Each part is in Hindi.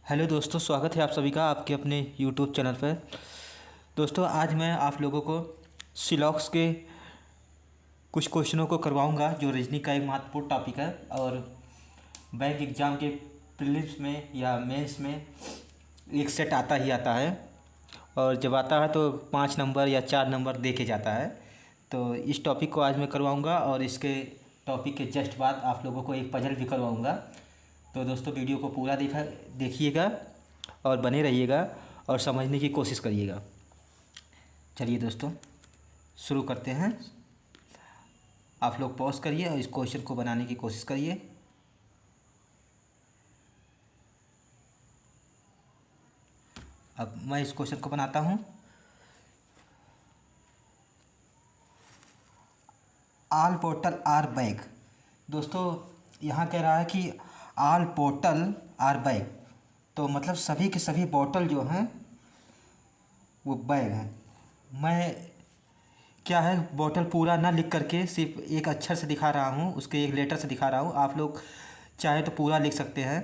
हेलो दोस्तों, स्वागत है आप सभी का आपके अपने यूट्यूब चैनल पर। दोस्तों, आज मैं आप लोगों को सिलॉक्स के कुछ क्वेश्चनों को करवाऊंगा जो रीजनिंग का एक महत्वपूर्ण टॉपिक है और बैंक एग्ज़ाम के प्रीलिम्स में या मेंस में एक सेट आता ही आता है। और जब आता है तो 5 नंबर या 4 नंबर दे के जाता है। तो इस टॉपिक को आज मैं करवाऊँगा और इसके टॉपिक के जस्ट बाद आप लोगों को एक पजल भी करवाऊँगा। तो दोस्तों, वीडियो को पूरा देखिएगा और बने रहिएगा और समझने की कोशिश करिएगा। चलिए दोस्तों, शुरू करते हैं। आप लोग पॉज करिए और इस क्वेश्चन को बनाने की कोशिश करिए। अब मैं इस क्वेश्चन को बनाता हूँ। ऑल बोतल आर बैग। दोस्तों, यहाँ कह रहा है कि ऑल बोतल आर बैग, तो मतलब सभी के सभी बोतल जो हैं वो बैग हैं। मैं क्या है, बोतल पूरा ना लिख करके सिर्फ एक अक्षर से दिखा रहा हूँ, उसके एक लेटर से दिखा रहा हूँ। आप लोग चाहे तो पूरा लिख सकते हैं,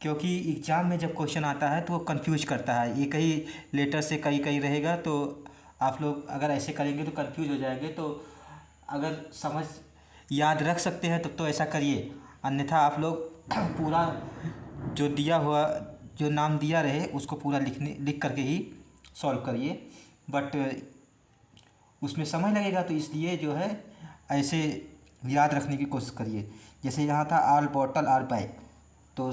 क्योंकि एग्ज़ाम में जब क्वेश्चन आता है तो वो कंफ्यूज करता है। एक ही लेटर से कई कई रहेगा, तो आप लोग अगर ऐसे करेंगे तो कंफ्यूज हो जाएंगे। तो अगर समझ याद रख सकते हैं तब तो ऐसा करिए, अन्यथा आप लोग पूरा जो दिया हुआ, जो नाम दिया रहे उसको पूरा लिख करके ही सॉल्व करिए। बट उसमें समय लगेगा, तो इसलिए जो है ऐसे याद रखने की कोशिश करिए। जैसे यहाँ था ऑल बॉटल आर बैग, तो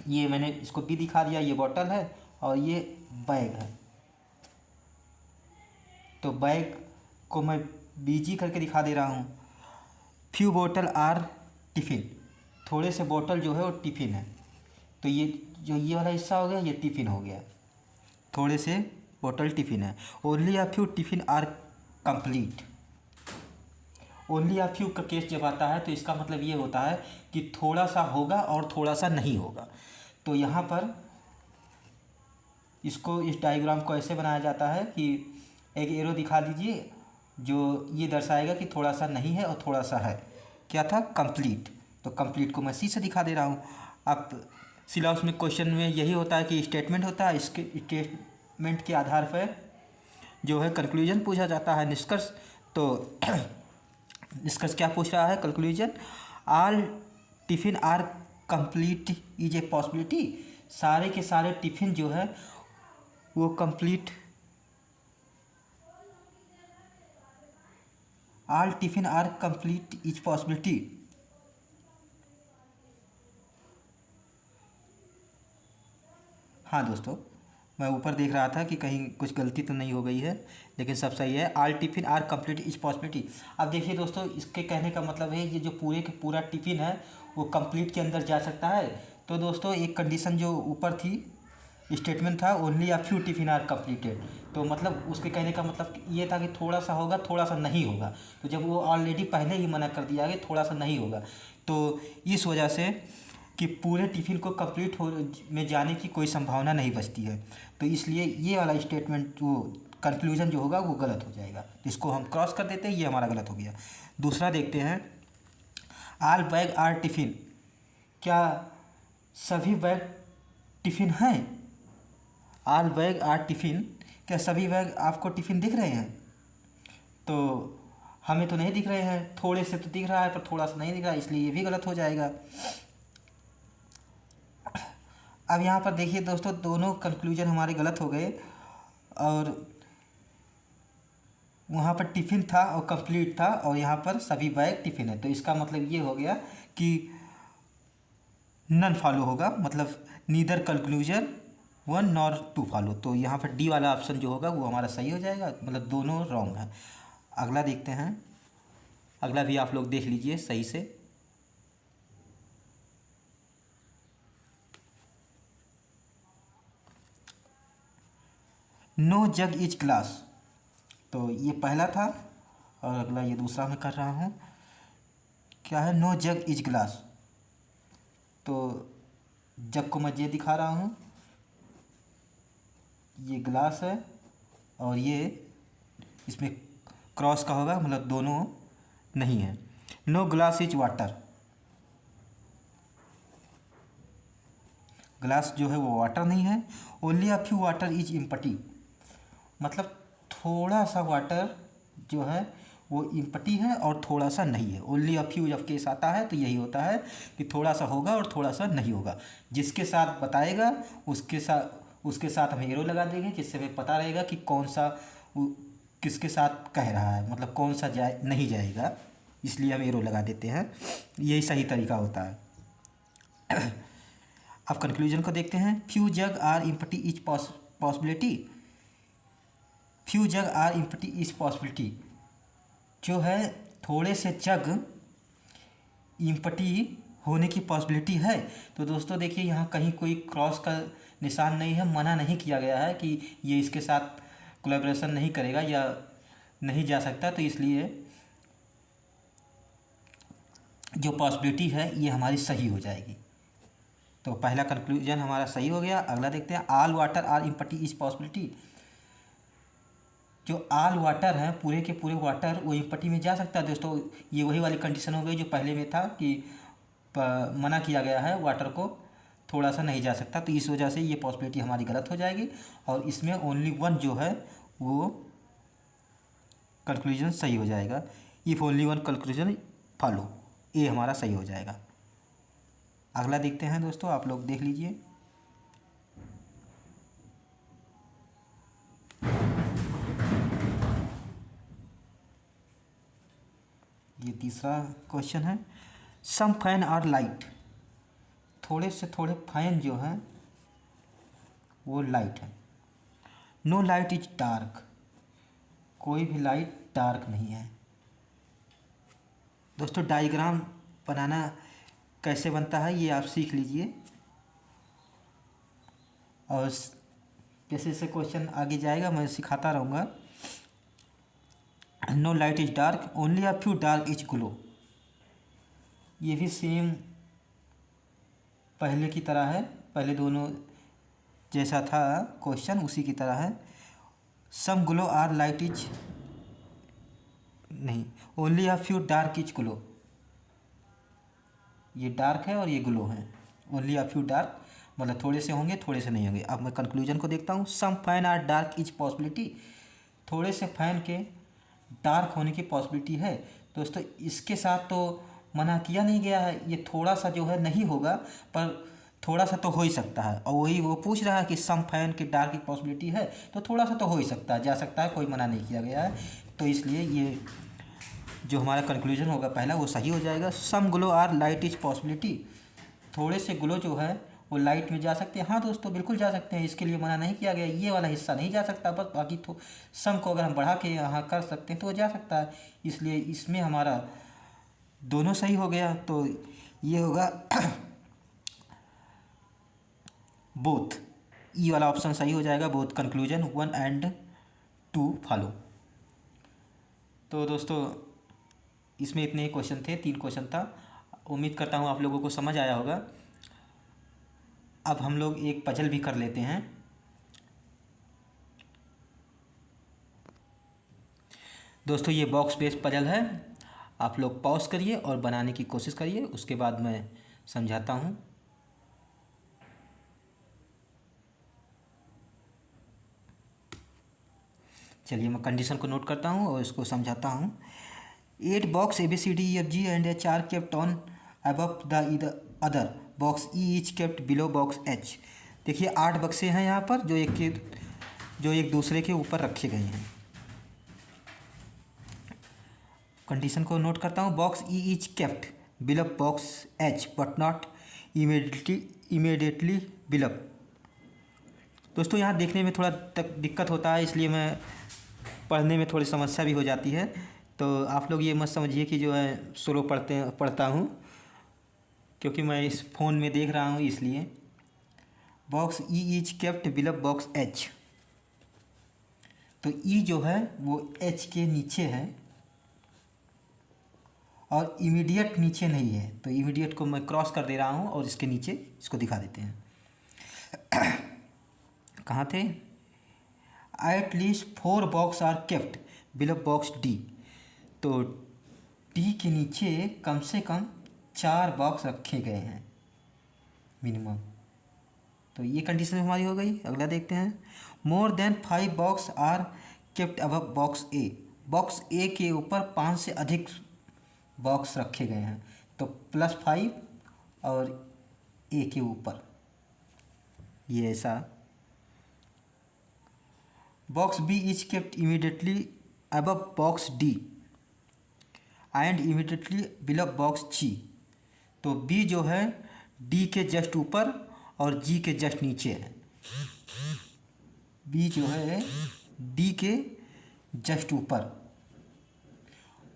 ये मैंने इसको भी दिखा दिया, ये बॉटल है और ये बैग है। तो बैग को मैं बीजी करके दिखा दे रहा हूँ। फ्यू बॉटल आर टिफ़िन, थोड़े से बॉटल जो है वो टिफ़िन है। तो ये जो ये वाला हिस्सा हो गया, ये टिफ़िन हो गया। थोड़े से बॉटल टिफ़िन है। Only a few tiffin are complete. Only a few का केस जब आता है तो इसका मतलब ये होता है कि थोड़ा सा होगा और थोड़ा सा नहीं होगा। तो यहाँ पर इसको, इस डायग्राम को ऐसे बनाया जाता है कि एक एरो दिखा दीजिए जो ये दर्शाएगा कि थोड़ा सा नहीं है और थोड़ा सा है। क्या था? कंप्लीट। तो कंप्लीट को मैं सी से दिखा दे रहा हूँ। अब सिलेबस में क्वेश्चन में यही होता है कि स्टेटमेंट होता है, इसके स्टेटमेंट के आधार पर जो है कंक्लूजन पूछा जाता है, निष्कर्ष। तो निष्कर्ष क्या पूछ रहा है? Conclusion. All tiffin are complete is a possibility. सारे के सारे टिफ़िन जो है वो complete, all tiffin are complete is possibility. हाँ दोस्तों, मैं ऊपर देख रहा था कि कहीं कुछ गलती तो नहीं हो गई है, लेकिन सब सही है। All tiffin are complete is possibility. अब देखिए दोस्तों, इसके कहने का मतलब है ये जो पूरे के पूरा टिफ़िन है वो कंप्लीट के अंदर जा सकता है। तो दोस्तों, एक कंडीशन जो ऊपर थी, स्टेटमेंट था only a few tiffin are completed, तो मतलब उसके कहने का मतलब ये था कि थोड़ा सा होगा, थोड़ा सा नहीं होगा। तो जब वो ऑलरेडी पहले ही मना कर दिया कि थोड़ा सा नहीं होगा, तो इस वजह से कि पूरे टिफ़िन को कंप्लीट हो में जाने की कोई संभावना नहीं बचती है, तो इसलिए ये वाला स्टेटमेंट, वो कंक्लूजन जो होगा वो गलत हो जाएगा। तो इसको हम क्रॉस कर देते हैं, ये हमारा गलत हो गया। दूसरा देखते हैं, ऑल बैग आर टिफ़िन। क्या सभी बैग टिफ़िन हैं? ऑल बैग आर टिफ़िन, क्या सभी बैग आपको टिफ़िन दिख रहे हैं? तो हमें तो नहीं दिख रहे हैं, थोड़े से तो दिख रहा है पर थोड़ा सा नहीं दिख रहा है, इसलिए ये भी गलत हो जाएगा। अब यहाँ पर देखिए दोस्तों, दोनों कंक्लूजन हमारे गलत हो गए और वहाँ पर टिफ़िन था और कंप्लीट था और यहाँ पर सभी बैग टिफ़िन है। तो इसका मतलब ये हो गया कि नन फॉलो होगा, मतलब neither conclusion one nor two follow. तो यहाँ पर डी वाला ऑप्शन जो होगा वो हमारा सही हो जाएगा, मतलब दोनों रॉन्ग है। अगला देखते हैं, अगला भी आप लोग देख लीजिए सही से। नो जग इज ग्लास, तो ये पहला था और अगला ये दूसरा मैं कर रहा हूँ। क्या है? No jug is glass. तो जग को मैं ये दिखा रहा हूँ, ये ग्लास है और ये इसमें क्रॉस का होगा, मतलब दोनों नहीं है। No glass is water, glass जो है वो वाटर नहीं है। Only a few water is empty, मतलब थोड़ा सा वाटर जो है वो इम्पटी है और थोड़ा सा नहीं है। ओनली अ फ्यू जब केस आता है तो यही होता है कि थोड़ा सा होगा और थोड़ा सा नहीं होगा। जिसके साथ बताएगा उसके साथ हम एरो लगा देंगे, जिससे हमें पता रहेगा कि कौन सा किसके साथ कह रहा है, मतलब कौन सा नहीं जाएगा, इसलिए हम एरो लगा देते हैं। यही सही तरीका होता है। अब कंक्लूजन को देखते हैं। Few jug are empty is possibility, few jug are empty is possibility जो है थोड़े से जग इम्पटी होने की पॉसिबिलिटी है। तो दोस्तों देखिए यहाँ कहीं कोई क्रॉस का निशान नहीं है, मना नहीं किया गया है कि ये इसके साथ कोलैबोरेशन नहीं करेगा या नहीं जा सकता, तो इसलिए जो पॉसिबिलिटी है ये हमारी सही हो जाएगी। तो पहला कंक्लूजन हमारा सही हो गया। अगला देखते हैं। All water are empty is possibility, जो ऑल वाटर हैं पूरे के पूरे वाटर वो इम्पटी में जा सकता है। दोस्तों ये वही वाली कंडीशन हो गई जो पहले में था कि मना किया गया है, वाटर को थोड़ा सा नहीं जा सकता, तो इस वजह से ये पॉसिबिलिटी हमारी गलत हो जाएगी और इसमें ओनली वन जो है वो कंक्लूजन सही हो जाएगा। If only one conclusion follow, ये हमारा सही हो जाएगा। अगला देखते हैं दोस्तों, आप लोग देख लीजिए। ये तीसरा क्वेश्चन है। सम फैन आर लाइट, थोड़े से थोड़े फैन जो हैं वो लाइट है। नो लाइट इज डार्क, कोई भी लाइट डार्क नहीं है। दोस्तों डायग्राम बनाना कैसे बनता है ये आप सीख लीजिए और जैसे जैसे क्वेश्चन आगे जाएगा मैं सिखाता रहूँगा। No light is dark, only a few dark is glow, ये भी सेम पहले की तरह है, पहले दोनों जैसा था क्वेश्चन उसी की तरह है। सम ग्लो आर लाइट इज नहीं, only a few dark is glow, ये डार्क है और ये ग्लो है। ओनली अ फ्यू डार्क मतलब थोड़े से होंगे थोड़े से नहीं होंगे। अब मैं कंक्लूजन को देखता हूँ। Some fan are dark is possibility, थोड़े से फैन के डार्क होने की पॉसिबिलिटी है। दोस्तों इसके साथ तो मना किया नहीं गया है, ये थोड़ा सा जो है नहीं होगा पर थोड़ा सा तो हो ही सकता है, और वही वो पूछ रहा है कि सम फैन की डार्क की पॉसिबिलिटी है तो थोड़ा सा तो हो ही सकता है, जा सकता है, कोई मना नहीं किया गया है। तो इसलिए ये जो हमारा कंक्लूजन होगा पहला वो सही हो जाएगा। Some glow are light is possibility, थोड़े से ग्लो जो है वो लाइट में जा सकते हैं। हाँ दोस्तों बिल्कुल जा सकते हैं, इसके लिए मना नहीं किया गया, ये वाला हिस्सा नहीं जा सकता, बस बाकी तो सम को अगर हम बढ़ा के यहाँ कर सकते हैं तो वो जा सकता है। इसलिए इसमें हमारा दोनों सही हो गया, तो ये होगा बोथ, ई वाला ऑप्शन सही हो जाएगा। Both conclusion 1 and 2 follow. तो दोस्तों इसमें इतने ही क्वेश्चन थे, 3 क्वेश्चन था। उम्मीद करता हूँ आप लोगों को समझ आया होगा। अब हम लोग एक पजल भी कर लेते हैं। दोस्तों ये बॉक्स बेस्ड पजल है, आप लोग पॉज करिए और बनाने की कोशिश करिए, उसके बाद मैं समझाता हूँ। चलिए मैं कंडीशन को नोट करता हूँ और इसको समझाता हूँ। 8 box ABCDEFG and H R kept on above the other box E is kept below box H. देखिए 8 बक्से हैं यहाँ पर जो एक दूसरे के ऊपर रखे गए हैं। कंडीशन को नोट करता हूँ। Box E is kept below box H but not immediately below. दोस्तों यहाँ देखने में थोड़ा दिक्कत होता है, इसलिए मैं पढ़ने में थोड़ी समस्या भी हो जाती है, तो आप लोग ये मत समझिए कि जो है स्लो पढ़ता हूँ, क्योंकि मैं इस फ़ोन में देख रहा हूँ इसलिए। Box E is kept below box H, तो ई जो है वो एच के नीचे है और इमीडिएट नीचे नहीं है, तो इमीडिएट को मैं क्रॉस कर दे रहा हूँ और इसके नीचे इसको दिखा देते हैं। कहाँ थे? At least 4 box are kept below box D, तो डी के नीचे कम से कम 4 बॉक्स रखे गए हैं मिनिमम। तो ये कंडीशन हमारी हो गई। अगला देखते हैं, more than 5 box are kept above box A. Box A के ऊपर 5 से अधिक बॉक्स रखे गए हैं, तो +5 और ए के ऊपर ये ऐसा। Box B is kept immediately above box D and immediately below box G. तो बी जो है डी के जस्ट ऊपर और जी के जस्ट नीचे है। बी जो है डी के जस्ट ऊपर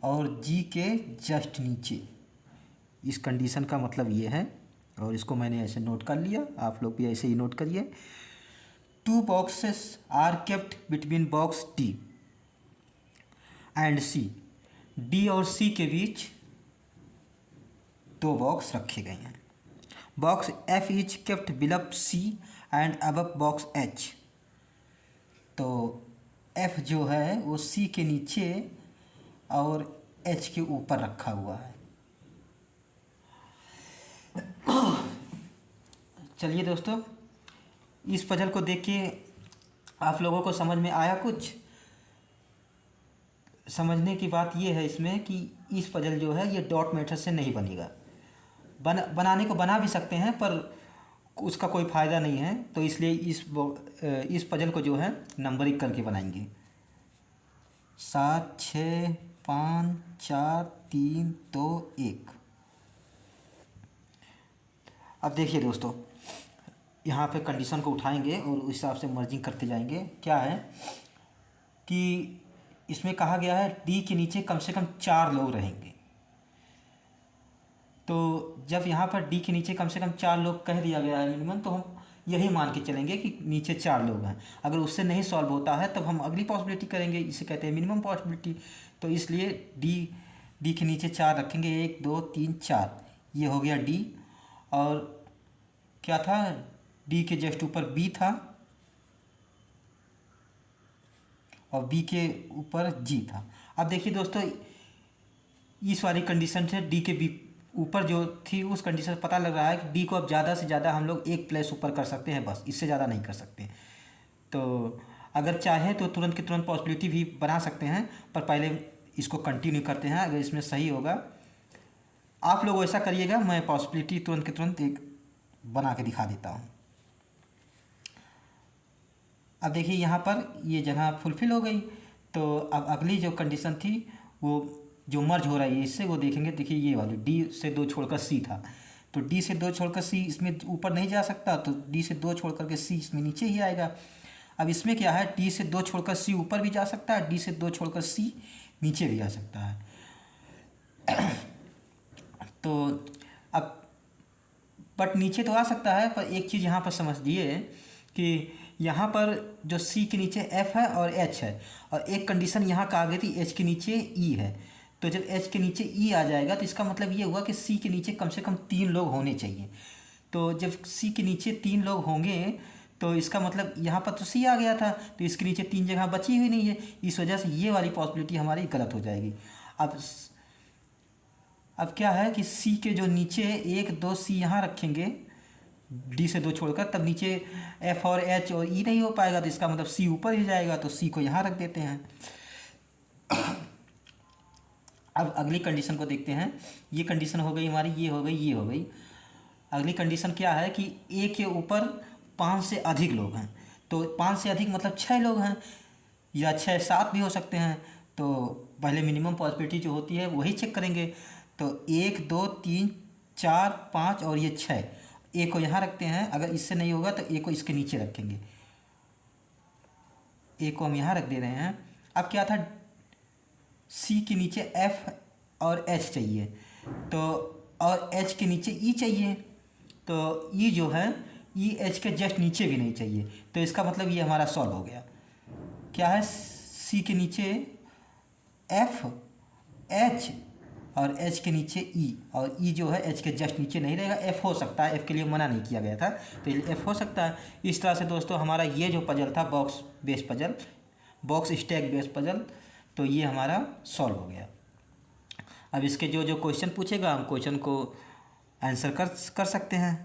और जी के जस्ट नीचे। इस कंडीशन का मतलब ये है, और इसको मैंने ऐसे नोट कर लिया, आप लोग भी ऐसे ही नोट करिए। 2 boxes are kept between box D and C. D और सी के बीच 2 बॉक्स रखे गए हैं। Box F is kept below C and above box H. तो एफ जो है वो सी के नीचे और एच के ऊपर रखा हुआ है। चलिए दोस्तों, इस पजल को देख के आप लोगों को समझ में आया कुछ? समझने की बात ये है इसमें कि इस पजल जो है ये डॉट मेथड से नहीं बनेगा। बनाने को बना भी सकते हैं पर उसका कोई फ़ायदा नहीं है, तो इसलिए इस पजल को जो है नंबरिंग करके बनाएंगे। 7 6 5 4 3 2 1। अब देखिए दोस्तों, यहाँ पे कंडीशन को उठाएंगे और उस हिसाब से मर्जिंग करते जाएंगे। क्या है कि इसमें कहा गया है डी के नीचे कम से कम 4 लोग रहेंगे। तो जब यहाँ पर डी के नीचे कम से कम 4 लोग कह दिया गया है मिनिमम, तो हम यही मान के चलेंगे कि नीचे 4 लोग हैं। अगर उससे नहीं सॉल्व होता है तब हम अगली पॉसिबिलिटी करेंगे, इसे कहते हैं मिनिमम पॉसिबिलिटी। तो इसलिए डी के नीचे 4 रखेंगे, 1 2 3 4। ये हो गया डी। और क्या था, डी के जस्ट ऊपर बी था और बी के ऊपर जी था। अब देखिए दोस्तों, इस वाली कंडीशन से डी के बी ऊपर जो थी उस कंडीशन से पता लग रहा है कि डी को अब ज़्यादा से ज़्यादा हम लोग 1 प्लेस ऊपर कर सकते हैं, बस इससे ज़्यादा नहीं कर सकते। तो अगर चाहे तो तुरंत की तुरंत पॉसिबिलिटी भी बना सकते हैं, पर पहले इसको कंटिन्यू करते हैं। अगर इसमें सही होगा, आप लोग वैसा करिएगा, मैं पॉसिबिलिटी तुरंत के तुरंत एक बना के दिखा देता हूँ। अब देखिए यहाँ पर ये जगह फुलफिल हो गई। तो अब अगली जो कंडीशन थी वो जो मर्ज हो रहा है इससे, वो देखेंगे। देखिए ये वाली डी से 2 छोड़कर सी था, तो डी से 2 छोड़कर सी इसमें ऊपर नहीं जा सकता, तो डी से 2 छोड़कर के सी इसमें नीचे ही आएगा। अब इसमें क्या है, डी से 2 छोड़कर सी ऊपर भी जा सकता है, डी से 2 छोड़कर सी नीचे भी आ सकता है। तो अब बट नीचे तो आ सकता है, पर एक चीज़ यहाँ पर समझिए कि यहाँ पर जो सी के नीचे एफ है और एच है, और एक कंडीशन यहाँ का आ गई थी एच के नीचे ई है। तो जब एच के नीचे ई आ जाएगा तो इसका मतलब ये हुआ कि सी के नीचे कम से कम 3 लोग होने चाहिए। तो जब सी के नीचे 3 लोग होंगे तो इसका मतलब यहाँ पर तो सी आ गया था, तो इसके नीचे 3 जगह बची हुई नहीं है। इस वजह से ये वाली पॉसिबिलिटी हमारी गलत हो जाएगी। अब क्या है कि सी के जो नीचे 1 2 सी यहाँ रखेंगे डी से 2 छोड़कर, तब नीचे एफ और एच और ई नहीं हो पाएगा, तो इसका मतलब सी ऊपर ही जाएगा। तो सी को यहाँ रख देते हैं। अब अगली कंडीशन को देखते हैं। ये कंडीशन हो गई हमारी, ये हो गई, ये हो गई। अगली कंडीशन क्या है कि ए के ऊपर 5 से अधिक लोग हैं। तो 5 से अधिक मतलब 6 लोग हैं, या 6 7 भी हो सकते हैं। तो पहले मिनिमम पॉसिबिलिटी जो होती है वही चेक करेंगे। तो 1 2 3 4 5 और ये 6, ए को यहाँ रखते हैं। अगर इससे नहीं होगा तो ए को इसके नीचे रखेंगे, ए को हम यहाँ रख दे रहे हैं। अब क्या था, सी के नीचे एफ और एच चाहिए, तो और एच के नीचे ई चाहिए। तो ई जो है ई एच के जस्ट नीचे भी नहीं चाहिए, तो इसका मतलब ये हमारा सॉल्व हो गया। क्या है, सी के नीचे एफ एच और एच के नीचे ई, और ई जो है एच के जस्ट नीचे नहीं रहेगा। एफ हो सकता है, एफ के लिए मना नहीं किया गया था, तो एफ हो सकता है। इस तरह से दोस्तों हमारा ये जो पजल था box base puzzle, box stack base puzzle, तो ये हमारा सॉल्व हो गया। अब इसके जो जो क्वेश्चन पूछेगा हम क्वेश्चन को आंसर कर सकते हैं।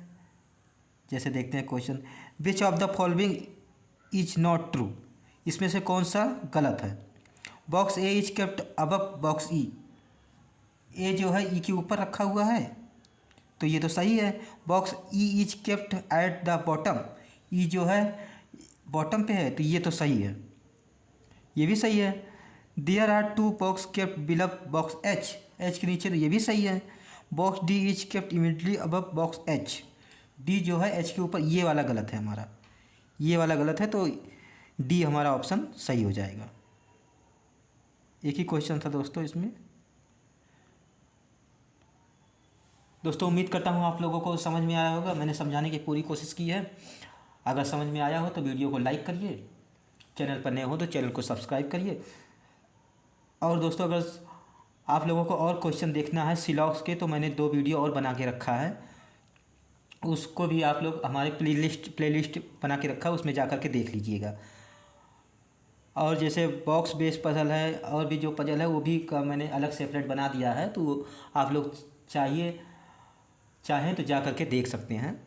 जैसे देखते हैं question, which of the following is not true, इसमें से कौन सा गलत है। Box A is kept above box E, A जो है ई के ऊपर रखा हुआ है तो ये तो सही है। Box E is kept at the bottom, E जो है बॉटम पे है तो ये तो सही है, ये भी सही है। There are two box kept below box H, H के नीचे तो ये भी सही है। Box D is kept immediately above box H, D जो है एच के ऊपर, ये वाला गलत है हमारा, ये वाला गलत है तो डी हमारा ऑप्शन सही हो जाएगा। एक ही क्वेश्चन था दोस्तों इसमें। दोस्तों उम्मीद करता हूँ आप लोगों को समझ में आया होगा, मैंने समझाने की पूरी कोशिश की है। अगर समझ में आया हो तो वीडियो को लाइक करिए, चैनल पर नए हो तो चैनल को सब्सक्राइब करिए। और दोस्तों अगर आप लोगों को और क्वेश्चन देखना है सिलॉक्स के तो मैंने 2 वीडियो और बना के रखा है, उसको भी आप लोग हमारे प्लेलिस्ट बना के रखा है, उसमें जा कर के देख लीजिएगा। और जैसे बॉक्स बेस पजल है और भी जो पजल है वो भी का मैंने अलग सेपरेट बना दिया है, तो आप लोग चाहें तो जा कर के देख सकते हैं।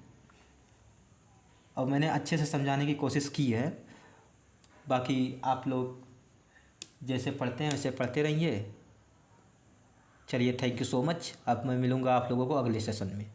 और मैंने अच्छे से समझाने की कोशिश की है, बाकी आप लोग जैसे पढ़ते हैं वैसे पढ़ते रहिए। चलिए थैंक यू सो मच। अब मैं मिलूँगा आप लोगों को अगले सेशन में।